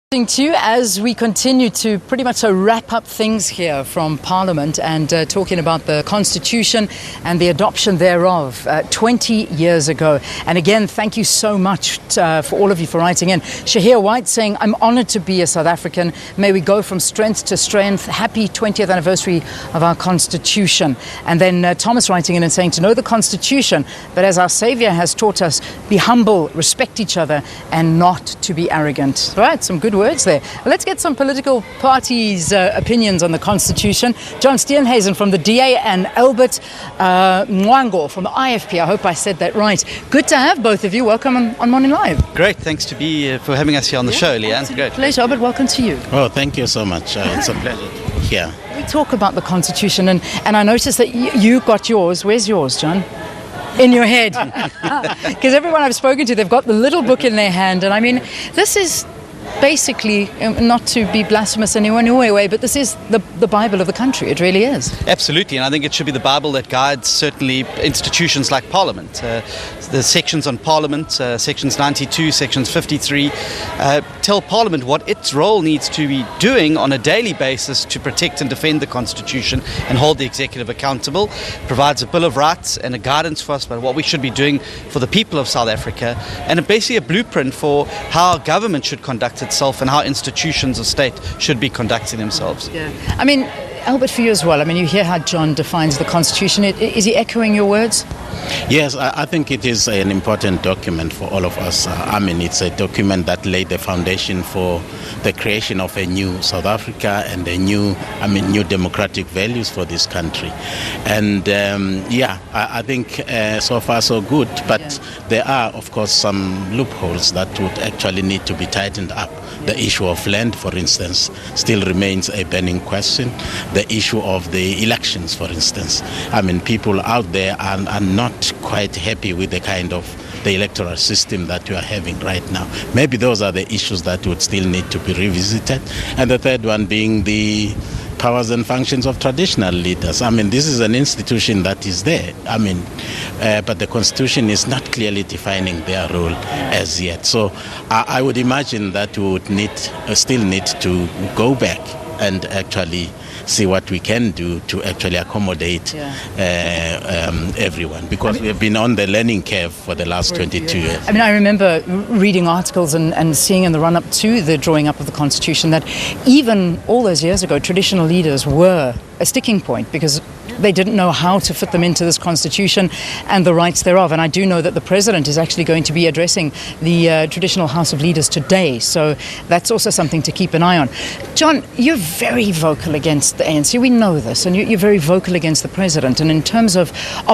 To you as we continue to pretty much wrap up things here from Parliament and talking about the Constitution and the adoption thereof 20 years ago. And again, thank you so much for all of you for writing in. Shahir White saying, I'm honoured to be a South African. May we go from strength to strength. Happy 20th anniversary of our Constitution. And then Thomas writing in and saying, to know the Constitution, but as our Saviour has taught us, be humble, respect each other, and not to be arrogant. All right, some good words there. Let's get some political parties' opinions on the Constitution. John Steenhuisen from the DA and Albert Mncwango from the IFP. I hope I said that right. Good to have both of you. Welcome on Morning Live. Great. Thanks for having us here on the show, Leanne. Great. Pleasure. Albert, welcome to you. Oh, thank you so much. It's a pleasure here. We talk about the Constitution and I noticed that you got yours. Where's yours, John? In your head. Because everyone I've spoken to, they've got the little book in their hand. And I mean, this is basically, not to be blasphemous in any way, but this is the Bible of the country. It really is. Absolutely, and I think it should be the Bible that guides certainly institutions like Parliament. The sections on Parliament, sections 92, sections 53, tell Parliament what its role needs to be doing on a daily basis to protect and defend the Constitution and hold the executive accountable. Provides a Bill of Rights and a guidance for us about what we should be doing for the people of South Africa, and basically a blueprint for how government should conduct itself and how institutions of state should be conducting themselves. Yeah. I mean, Albert, for you as well, I mean, you hear how John defines the Constitution. Is he echoing your words? Yes, I think it is an important document for all of us. I mean, it's a document that laid the foundation for the creation of a new South Africa and a new democratic values for this country. And I think so far so good. But there are, of course, some loopholes that would actually need to be tightened up. The issue of land, for instance, still remains a burning question. The issue of the elections, for instance. I mean, people out there are not quite happy with the kind of the electoral system that we are having right now. Maybe those are the issues that would still need to be revisited. And the third one being the powers and functions of traditional leaders. I mean, this is an institution that is there. I mean, but the Constitution is not clearly defining their role as yet. So I would imagine that we would still need to go back and actually see what we can do to actually accommodate everyone, because we have been on the learning curve for the last 22 years. I mean, I remember reading articles and seeing in the run-up to the drawing up of the Constitution that even all those years ago, traditional leaders were a sticking point because they didn't know how to fit them into this Constitution and the rights thereof. And I do know that the President is actually going to be addressing the traditional House of Leaders today. So that's also something to keep an eye on. John, you're very vocal against the ANC. We know this. And you're very vocal against the President. And in terms of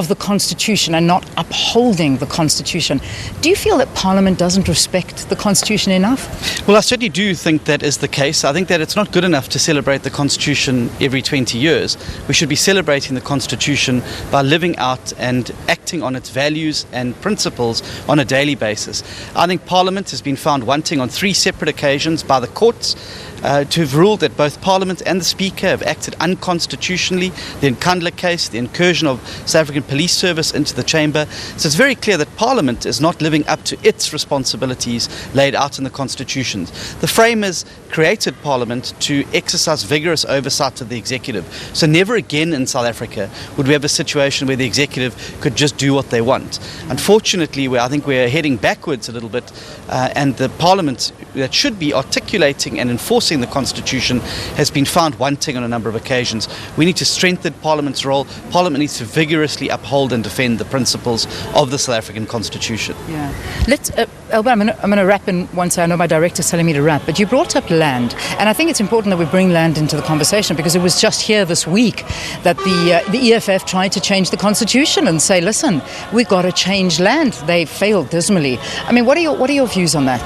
the Constitution and not upholding the Constitution, do you feel that Parliament doesn't respect the Constitution enough? Well, I certainly do think that is the case. I think that it's not good enough to celebrate the Constitution every 20 years. We should be celebrating the Constitution by living out and acting on its values and principles on a daily basis. I think Parliament has been found wanting on 3 separate occasions by the courts to have ruled that both Parliament and the Speaker have acted unconstitutionally. The Nkandla case, the incursion of South African Police Service into the chamber. So it's very clear that Parliament is not living up to its responsibilities laid out in the Constitution. The framers created Parliament to exercise vigorous oversight of the executive. So never again in South Africa would we have a situation where the executive could just do what they want. Unfortunately, I think we're heading backwards a little bit, and the Parliament that should be articulating and enforcing the Constitution has been found wanting on a number of occasions. We need to strengthen Parliament's role. Parliament needs to vigorously uphold and defend the principles of the South African Constitution. Yeah. Let's, Albert, I'm going to wrap in once. I know my director's telling me to wrap, but you brought up land, and I think it's important that we bring land into the conversation because it was just here this week that the EFF tried to change the Constitution and say, listen, we've got to change land. They failed dismally. I mean, what are your views on that?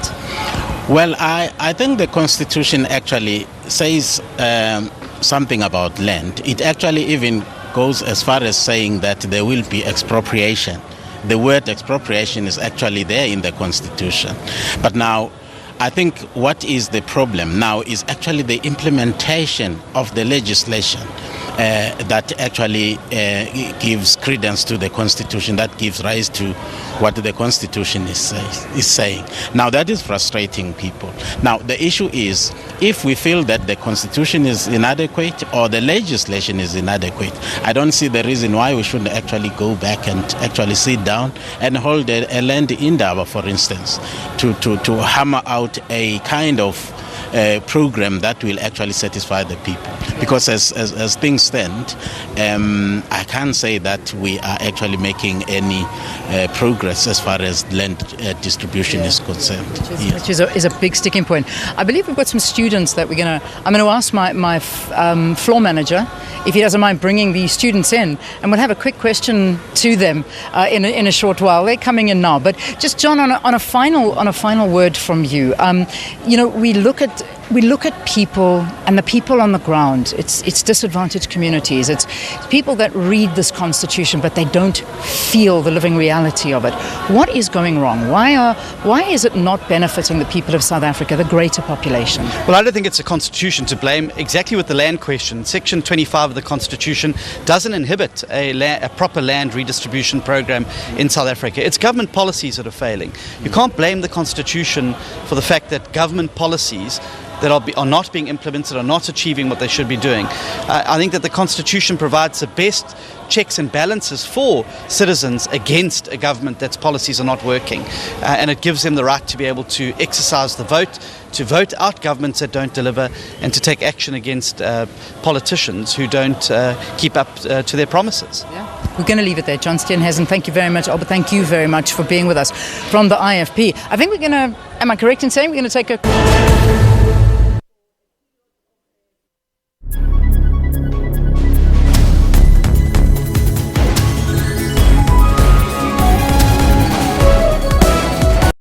Well, I think the Constitution actually says something about land. It actually even goes as far as saying that there will be expropriation. The word expropriation is actually there in the Constitution. But now, I think what is the problem now is actually the implementation of the legislation that actually gives credence to the Constitution, that gives rise to what the Constitution is saying. Now, that is frustrating people. Now, the issue is, if we feel that the Constitution is inadequate or the legislation is inadequate, I don't see the reason why we shouldn't actually go back and actually sit down and hold a land indaba, for instance, to hammer out a kind of program that will actually satisfy the people. Because as things stand, I can't say that we are actually making any progress as far as land distribution is concerned. Which is a big sticking point. I believe we've got some students that I'm going to ask my floor manager if he doesn't mind bringing the students in, and we'll have a quick question to them in a short while. They're coming in now. But just, John, on a final word from you. We look at people, and the people on the ground. It's disadvantaged communities. It's people that read this Constitution, but they don't feel the living reality of it. What is going wrong? Why is it not benefiting the people of South Africa, the greater population? Well, I don't think it's the Constitution to blame. Exactly with the land question, Section 25 of the Constitution doesn't inhibit a proper land redistribution program in South Africa. It's government policies that are failing. You can't blame the Constitution for the fact that government policies that are not being implemented, are not achieving what they should be doing. I think that the Constitution provides the best checks and balances for citizens against a government that's policies are not working. And it gives them the right to be able to exercise the vote, to vote out governments that don't deliver, and to take action against politicians who don't keep up to their promises. Yeah. We're going to leave it there. John Steenhuisen, thank you very much. Albert, thank you very much for being with us from the IFP. I think am I correct in saying we're going to take a